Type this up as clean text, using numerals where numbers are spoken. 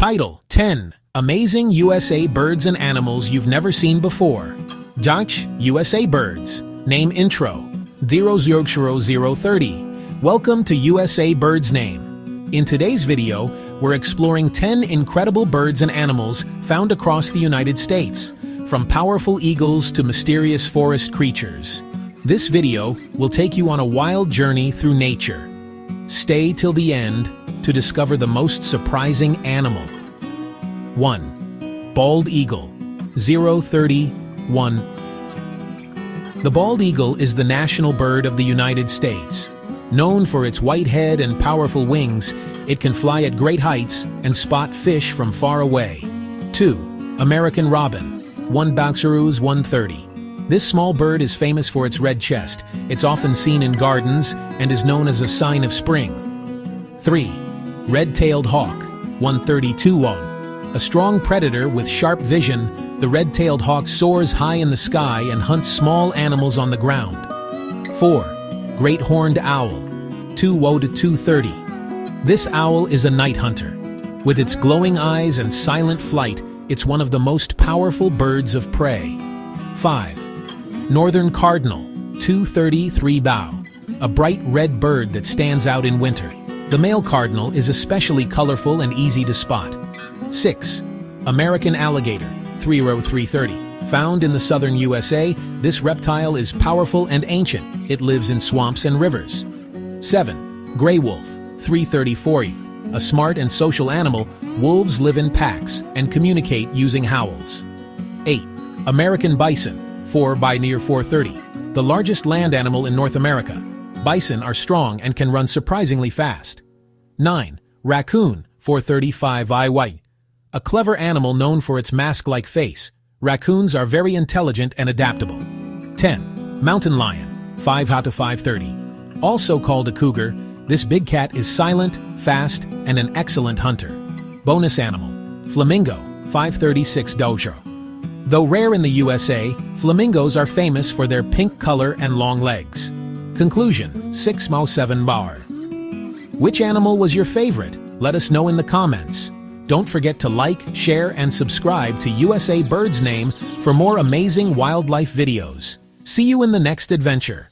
Title: 10 Amazing USA Birds and Animals You've Never Seen Before. Dutch USA Birds. Name Intro. 00030. Welcome to USA Birds Name. In today's video, we're exploring 10 incredible birds and animals found across the United States, from powerful eagles to mysterious forest creatures. This video will take you on a wild journey through nature. Stay till the end to discover the most surprising animal. 1. Bald Eagle. 031. The bald eagle is the national bird of the United States. Known for its white head and powerful wings, it can fly at great heights and spot fish from far away. 2. American Robin. 130. This small bird is famous for its red chest. It's often seen in gardens and is known as a sign of spring. 3. Red-tailed hawk. 132. A strong predator with sharp vision, the red-tailed hawk soars high in the sky and hunts small animals on the ground. 4. Great horned owl. 230. This owl is a night hunter. With its glowing eyes and silent flight, it's one of the most powerful birds of prey. 5. Northern cardinal. 233. A bright red bird that stands out in winter. The male cardinal is especially colorful and easy to spot. 6. American alligator. 330. Found in the southern USA, this reptile is powerful and ancient. It lives in swamps and rivers. 7. Gray wolf. 334. A smart and social animal, wolves live in packs and communicate using howls. 8. American bison. 430. The largest land animal in North America. Bison are strong and can run surprisingly fast. 9. Raccoon. 435. A clever animal known for its mask-like face. Raccoons are very intelligent and adaptable. 10. Mountain lion. 530. Also called a cougar, this big cat is silent, fast, and an excellent hunter. Bonus animal. Flamingo. 536. Though rare in the USA, flamingos are famous for their pink color and long legs. Conclusion. 6-7 bar. Which animal was your favorite? Let us know in the comments. Don't forget to like, share, and subscribe to USA Birds Name for more amazing wildlife videos. See you in the next adventure.